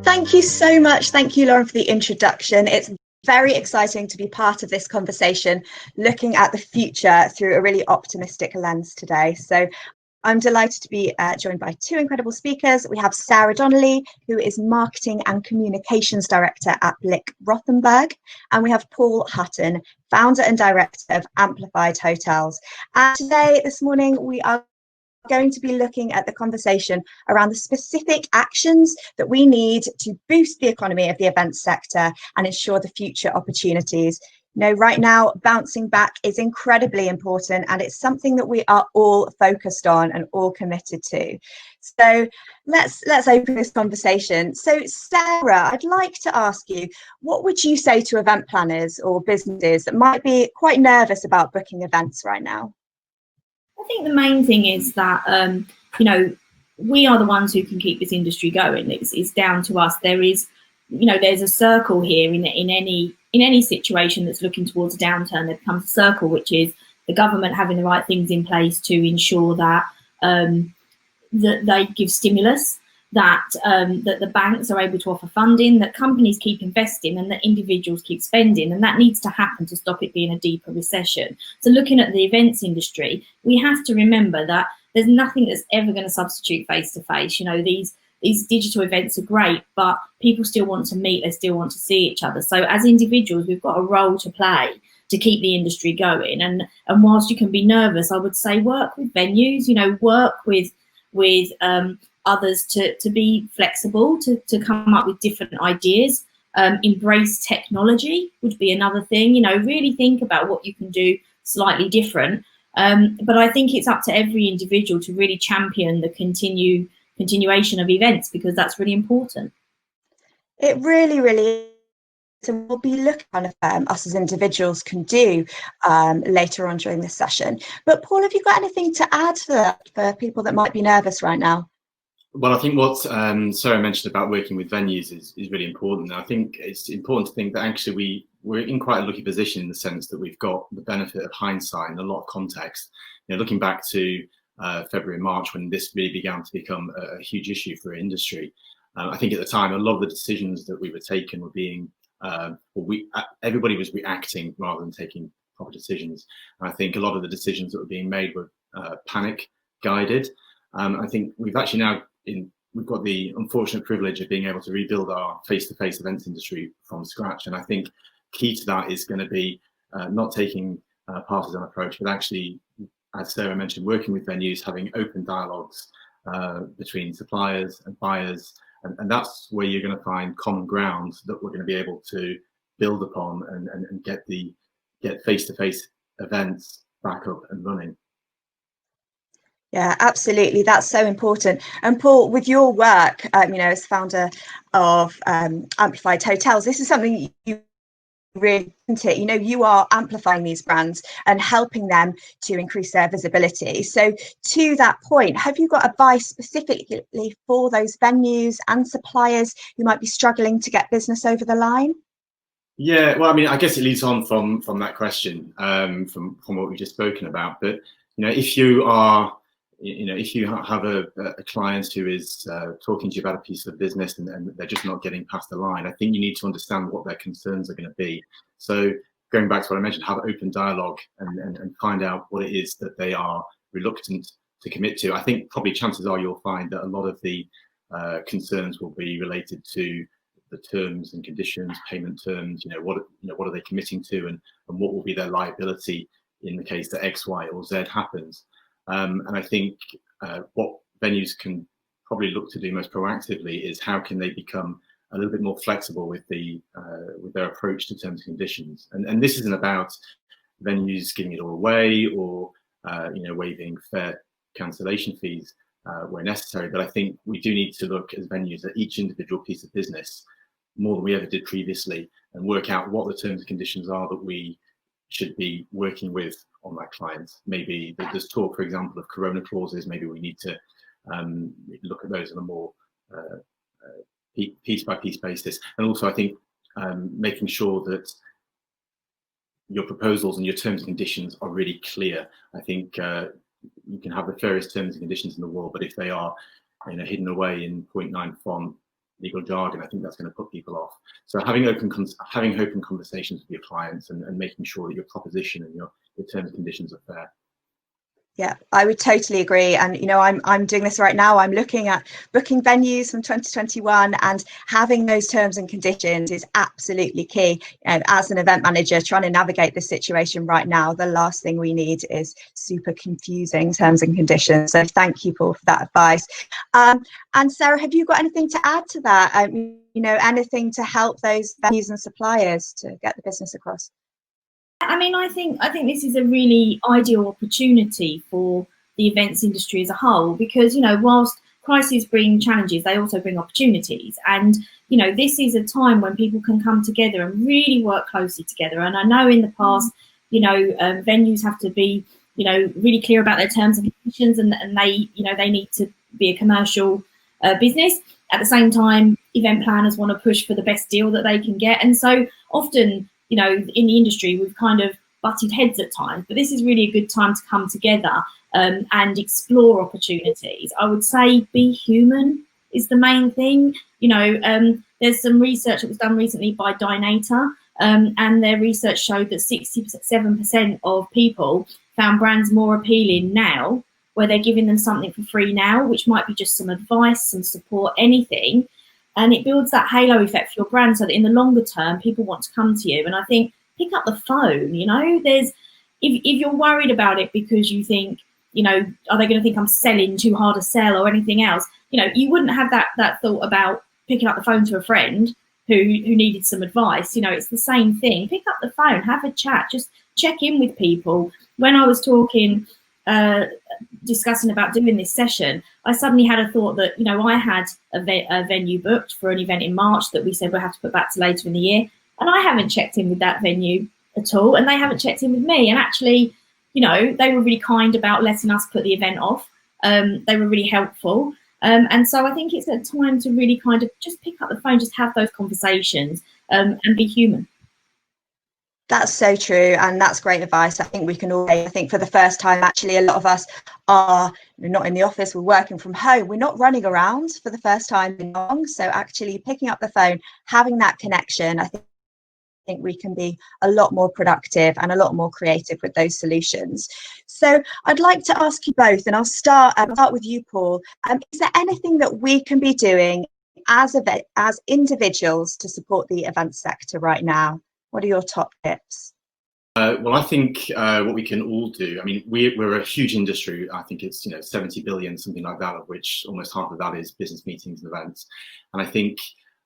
Thank you so much. Thank you, Lauren, for the introduction. It's very exciting to be part of this conversation, looking at the future through a really optimistic lens today. So I'm delighted to be joined by two incredible speakers. We have Sarah Donnelly, who is Marketing and Communications Director at Blick, Rothenberg, and we have Paul Hutton, Founder and Director of Amplified Hotels. And today, this morning, we are going to be looking at the conversation around the specific actions that we need to boost the economy of the events sector and ensure the future opportunities. You know, right now, bouncing back is incredibly important, and it's something that we are all focused on and all committed to. So let's open this conversation. So Sarah, I'd like to ask you, what would you say to event planners or businesses that might be quite nervous about booking events right now? I think the main thing is that, you know, we are the ones who can keep this industry going. It's down to us. There is, you know, there's a circle here in any situation that's looking towards a downturn. There becomes a circle, which is the government having the right things in place to ensure that that they give stimulus, that that the banks are able to offer funding, that companies keep investing, and that individuals keep spending, and that needs to happen to stop it being a deeper recession. So looking at the events industry, we have to remember that there's nothing that's ever going to substitute face-to-face. You know, these digital events are great, but people still want to meet, they still want to see each other. So as individuals, we've got a role to play to keep the industry going. And whilst you can be nervous, I would say work with venues, you know, work with others to be flexible, to come up with different ideas. Embrace technology would be another thing, you know, really think about what you can do slightly different. But I think it's up to every individual to really champion the continuation of events, because that's really important. It really is. So we'll be looking at us as individuals can do later on during this session. But Paul, have you got anything to add to that for people that might be nervous right now? Well, I think what Sarah mentioned about working with venues is really important. I think it's important to think that actually we're in quite a lucky position in the sense that we've got the benefit of hindsight and a lot of context. You know, looking back to February and March, when this really began to become a huge issue for our industry, I think at the time a lot of the decisions that we were taking were being everybody was reacting rather than taking proper decisions. And I think a lot of the decisions that were being made were panic guided. I think we've actually now we've got the unfortunate privilege of being able to rebuild our face-to-face events industry from scratch. And I think key to that is going to be not taking a partisan approach, but actually, as Sarah mentioned, working with venues, having open dialogues between suppliers and buyers. And that's where you're going to find common ground that we're going to be able to build upon and get face-to-face events back up and running. Yeah, absolutely. That's so important. And Paul, with your work, you know, as founder of Amplified Hotels, this is something you really, you know, you are amplifying these brands and helping them to increase their visibility. So to that point, have you got advice specifically for those venues and suppliers who might be struggling to get business over the line? Yeah, well, I mean, I guess it leads on from that question, from what we've just spoken about. But, you know, if you have a client who is talking to you about a piece of business and they're just not getting past the line, I think you need to understand what their concerns are going to be. So going back to what I mentioned, have open dialogue and find out what it is that they are reluctant to commit to. I think probably chances are you'll find that a lot of the concerns will be related to the terms and conditions, payment terms. What are they committing to, and what will be their liability in the case that X, Y, or Z happens. And I think what venues can probably look to do most proactively is how can they become a little bit more flexible with their approach to terms and conditions. And this isn't about venues giving it all away or waiving fair cancellation fees where necessary. But I think we do need to look as venues at each individual piece of business more than we ever did previously, and work out what the terms and conditions are that we should be working with on that client. Maybe there's talk, for example, of corona clauses. Maybe we need to look at those on a more piece by piece basis. And also, I think making sure that your proposals and your terms and conditions are really clear. I think you can have the fairest terms and conditions in the world, but if they are hidden away in 0.9 font, legal jargon, I think that's going to put people off. So having open conversations with your clients and making sure that your proposition and your terms and conditions are fair. Yeah, I would totally agree. And, you know, I'm doing this right now. I'm looking at booking venues from 2021, and having those terms and conditions is absolutely key. And as an event manager trying to navigate this situation right now, the last thing we need is super confusing terms and conditions. So thank you, Paul, for that advice. And Sarah, have you got anything to add to that? You know, anything to help those venues and suppliers to get the business across? I mean, I think this is a really ideal opportunity for the events industry as a whole, because, you know, whilst crises bring challenges, they also bring opportunities. And, you know, this is a time when people can come together and really work closely together. And I know in the past, you know, venues have to be, you know, really clear about their terms and conditions, and they, you know, they need to be a commercial business. At the same time, event planners want to push for the best deal that they can get. And so often, you know, in the industry, we've kind of butted heads at times, but this is really a good time to come together and explore opportunities. I would say be human is the main thing. You know, there's some research that was done recently by Dynata, and their research showed that 67% of people found brands more appealing now, where they're giving them something for free now, which might be just some advice, some support, anything. And it builds that halo effect for your brand, so that in the longer term, people want to come to you. And I think pick up the phone. You know, if you're worried about it because you think, you know, are they going to think I'm selling too hard to sell or anything else? You know, you wouldn't have that thought about picking up the phone to a friend who needed some advice. You know, it's the same thing. Pick up the phone, have a chat, just check in with people. When I was discussing about doing this session, I suddenly had a thought that, you know, I had a venue booked for an event in March that we said we'll have to put back to later in the year, and I haven't checked in with that venue at all, and they haven't checked in with me. And actually, you know, they were really kind about letting us put the event off. They were really helpful, and so I think it's a time to really kind of just pick up the phone, just have those conversations, and be human. That's so true, and that's great advice. I think we can all, I think for the first time, actually, a lot of us are not in the office, we're working from home, we're not running around for the first time in long. So actually picking up the phone, having that connection, I think we can be a lot more productive and a lot more creative with those solutions. So I'd like to ask you both, and I'll start with you, Paul. Is there anything that we can be doing as individuals to support the event sector right now? What are your top tips? Well, I think what we can all do, I mean, we're a huge industry. I think it's, you know, 70 billion, something like that, of which almost half of that is business meetings and events. And I think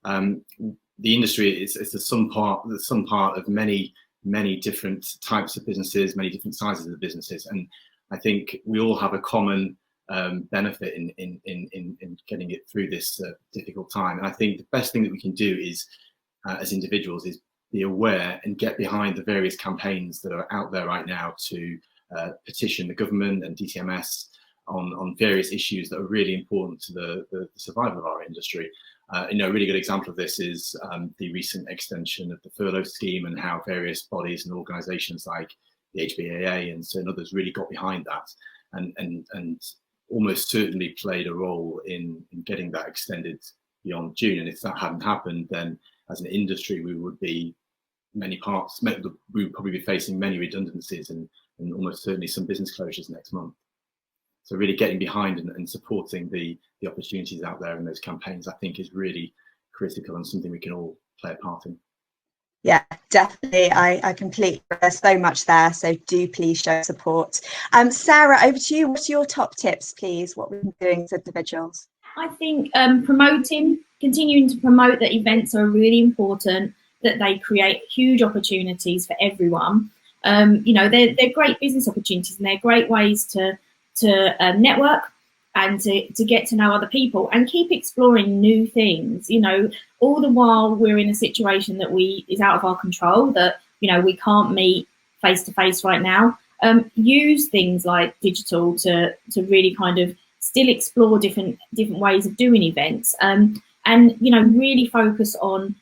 the industry is the sum part of many different types of businesses, many different sizes of businesses. And I think we all have a common benefit in getting it through this difficult time. And I think the best thing that we can do is, as individuals, is be aware and get behind the various campaigns that are out there right now to petition the government and DTMS on various issues that are really important to the survival of our industry. You know, a really good example of this is the recent extension of the furlough scheme, and how various bodies and organisations like the HBAA and certain others really got behind that, and almost certainly played a role in getting that extended beyond June. And if that hadn't happened, then as an industry, we would be we would probably be facing many redundancies and almost certainly some business closures next month. So really getting behind and supporting the opportunities out there in those campaigns, I think, is really critical and something we can all play a part in. Yeah, definitely. I completely, there's so much there. So do please show support. Sarah, over to you. What are your top tips, please? What we're doing as individuals? I think continuing to promote that events are really important, that they create huge opportunities for everyone. You know, they're great business opportunities, and they're great ways to network and to get to know other people and keep exploring new things. You know, all the while we're in a situation that is out of our control, that, you know, we can't meet face to face right now. Use things like digital to really kind of still explore different ways of doing events, and, you know, really focus on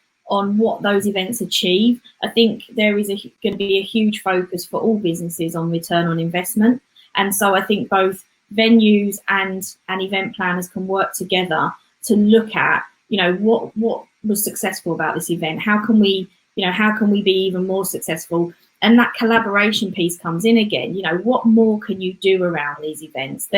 what those events achieve. I think there is going to be a huge focus for all businesses on return on investment. And so I think both venues and event planners can work together to look at what was successful about this event? How can we be even more successful? And that collaboration piece comes in again. What more can you do around these events?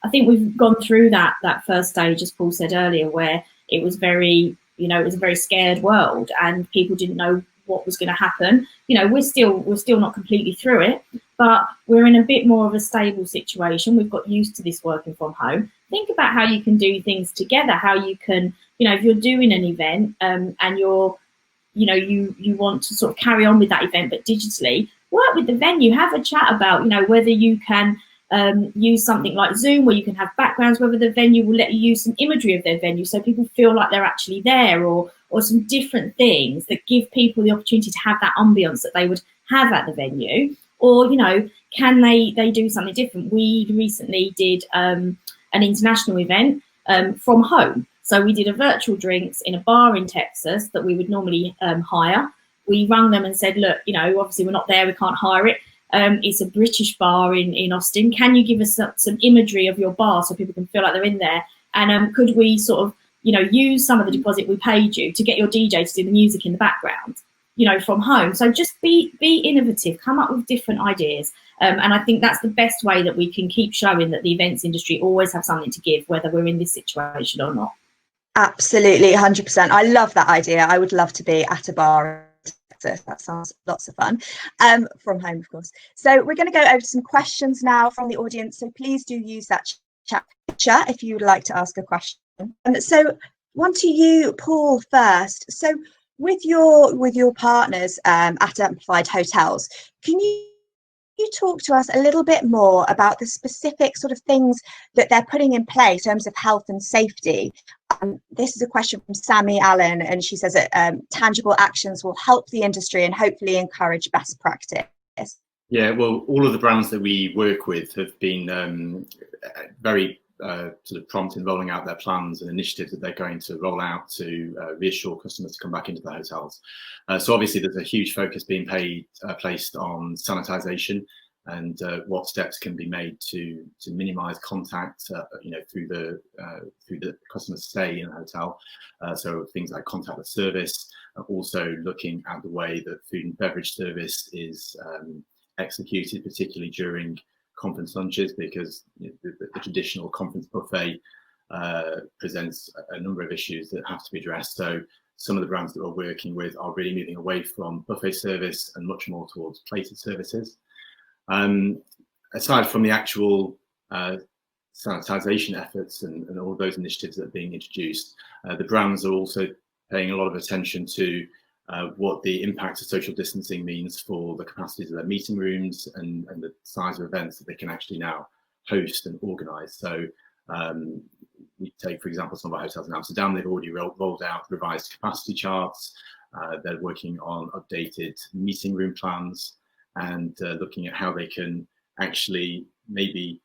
I think we've gone through that first stage, as Paul said earlier, where it was very, it was a very scared world and people didn't know what was going to happen. We're still not completely through it, but we're in a bit more of a stable situation. We've got used to this working from home. Think about how you can do things together, how you can, if you're doing an event and you want to sort of carry on with that event, but digitally, work with the venue, have a chat about, whether you can use something like Zoom where you can have backgrounds, whether the venue will let you use some imagery of their venue so people feel like they're actually there, or some different things that give people the opportunity to have that ambience that they would have at the venue. Or, can they do something different? We recently did an international event from home. So we did a virtual drinks in a bar in Texas that we would normally hire. We rang them and said, look, obviously we're not there, we can't hire it. It's a British bar in Austin. Can you give us some imagery of your bar so people can feel like they're in there? And could we sort of, use some of the deposit we paid you to get your DJ to do the music in the background, from home? So just be innovative, come up with different ideas. And I think that's the best way that we can keep showing that the events industry always have something to give, whether we're in this situation or not. Absolutely, 100%. I love that idea. I would love to be at a bar in Texas. That sounds lots of fun. From home, of course. So we're going to go over to some questions now from the audience. So please do use that chat feature if you would like to ask a question. So one to you, Paul, first. So with your partners at Amplified Hotels, can you talk to us a little bit more about the specific sort of things that they're putting in place in terms of health and safety? This is a question from Sammy Allen, and she says that tangible actions will help the industry and hopefully encourage best practice. Yeah, well, all of the brands that we work with have been very sort of prompt in rolling out their plans and initiatives that they're going to roll out to reassure customers to come back into the hotels. So obviously there's a huge focus being placed on sanitisation and what steps can be made to minimise contact, through the customer's stay in a hotel. So things like contactless service, also looking at the way that food and beverage service is executed, particularly during conference lunches, because the traditional conference buffet presents a number of issues that have to be addressed. So some of the brands that we're working with are really moving away from buffet service and much more towards plated services. Aside from the actual sanitisation efforts and all those initiatives that are being introduced, the brands are also paying a lot of attention to what the impact of social distancing means for the capacities of their meeting rooms and the size of events that they can actually now host and organise. So we take, for example, some of our hotels in Amsterdam. They've already rolled out revised capacity charts. They're working on updated meeting room plans and looking at how they can actually maybe,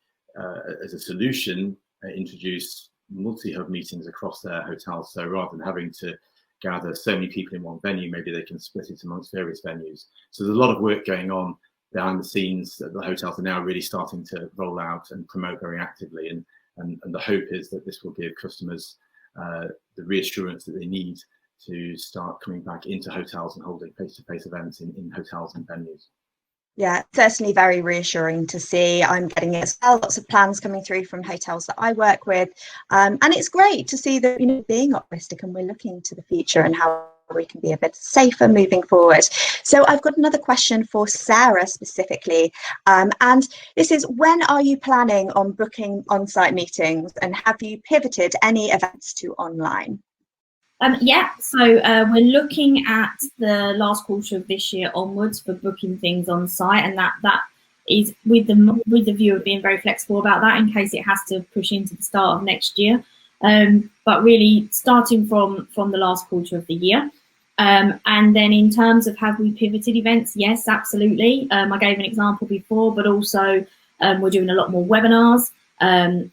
as a solution, introduce multi-hub meetings across their hotels. So rather than having to gather so many people in one venue, maybe they can split it amongst various venues. So there's a lot of work going on behind the scenes that the hotels are now really starting to roll out and promote very actively. And the hope is that this will give customers the reassurance that they need to start coming back into hotels and holding face-to-face events in hotels and venues. Yeah, certainly very reassuring to see. I'm getting it as well. Lots of plans coming through from hotels that I work with. And it's great to see that, being optimistic, and we're looking to the future and how we can be a bit safer moving forward. So I've got another question for Sarah specifically. And this is, when are you planning on booking on-site meetings, and have you pivoted any events to online? So we're looking at the last quarter of this year onwards for booking things on site, and that is with the view of being very flexible about that in case it has to push into the start of next year. But really starting from the last quarter of the year. And then in terms of have we pivoted events? Yes, absolutely. I gave an example before, but also we're doing a lot more webinars and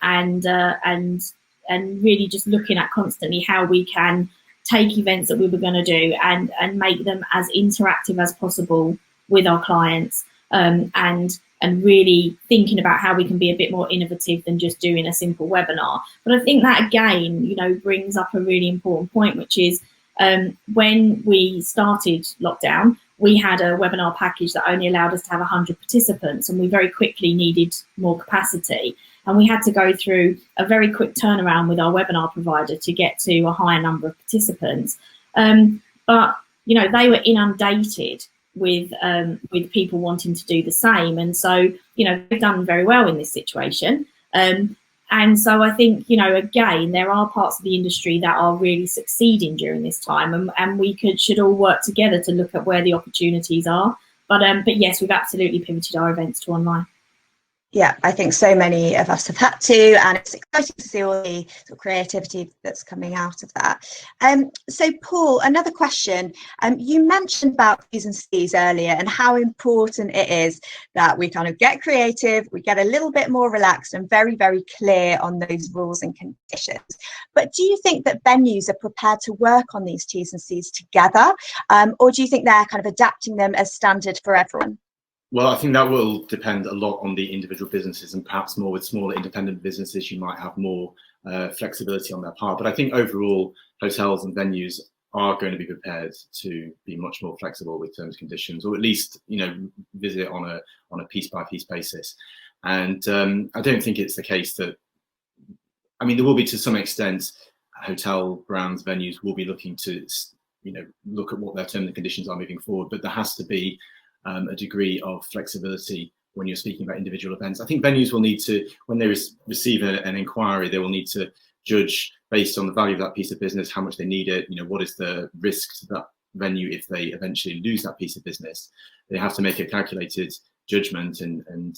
really just looking at constantly how we can take events that we were going to do and make them as interactive as possible with our clients, and and really thinking about how we can be a bit more innovative than just doing a simple webinar. But I think that again, brings up a really important point, which is when we started lockdown, we had a webinar package that only allowed us to have 100 participants, and we very quickly needed more capacity. And we had to go through a very quick turnaround with our webinar provider to get to a higher number of participants. But they were inundated with people wanting to do the same, and so they've done very well in this situation. And so I think again, there are parts of the industry that are really succeeding during this time, and we should all work together to look at where the opportunities are. But yes, we've absolutely pivoted our events to online. Yeah, I think so many of us have had to, and it's exciting to see all the sort of creativity that's coming out of that. So Paul, another question. You mentioned about T's and C's earlier and how important it is that we kind of get creative, we get a little bit more relaxed and very, very clear on those rules and conditions. But do you think that venues are prepared to work on these T's and C's together? Or do you think they're kind of adapting them as standard for everyone? Well, I think that will depend a lot on the individual businesses, and perhaps more with smaller independent businesses, you might have more flexibility on their part. But I think overall, hotels and venues are going to be prepared to be much more flexible with terms and conditions, or at least visit it on a piece by piece basis. And I don't think it's the case that, there will be to some extent, hotel brands, venues will be looking to look at what their terms and conditions are moving forward, but there has to be a degree of flexibility when you're speaking about individual events. I think venues will need to, when they receive an inquiry, they will need to judge based on the value of that piece of business, how much they need it, what is the risk to that venue if they eventually lose that piece of business. They have to make a calculated judgment and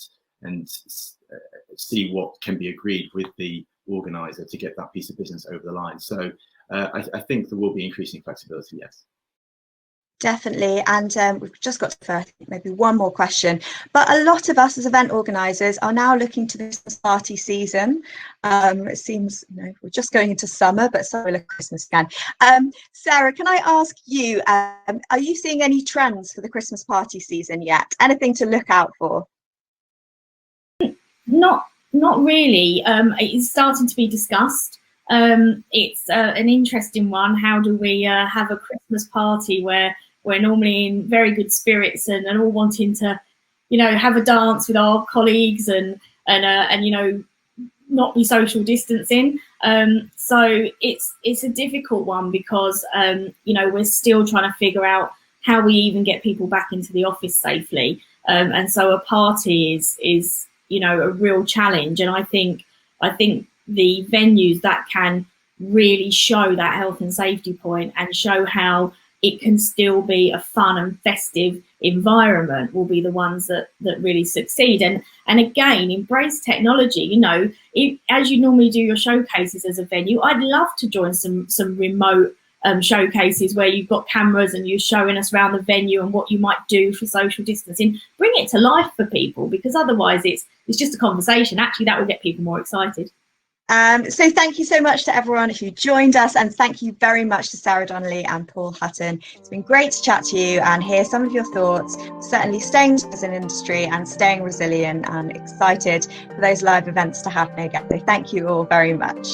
see what can be agreed with the organizer to get that piece of business over the line. So I think there will be increasing flexibility, yes. Definitely, and we've just got to maybe one more question, but a lot of us as event organisers are now looking to this party season. It seems we're just going into summer, but so will Christmas again. Sarah, can I ask you, are you seeing any trends for the Christmas party season yet? Anything to look out for? Not really. It's starting to be discussed. It's an interesting one. How do we have a Christmas party where we're normally in very good spirits and all wanting to, have a dance with our colleagues and not be social distancing. So it's a difficult one because we're still trying to figure out how we even get people back into the office safely. And so a party is a real challenge. And I think the venues that can really show that health and safety point and show how it can still be a fun and festive environment will be the ones that really succeed. And again, embrace technology. As you normally do your showcases as a venue, I'd love to join some remote showcases where you've got cameras and you're showing us around the venue and what you might do for social distancing. Bring it to life for people, because otherwise it's just a conversation. Actually, that will get people more excited. So thank you so much to everyone who joined us, and thank you very much to Sarah Donnelly and Paul Hutton. It's been great to chat to you and hear some of your thoughts, certainly staying as an industry and staying resilient and excited for those live events to happen again. So thank you all very much.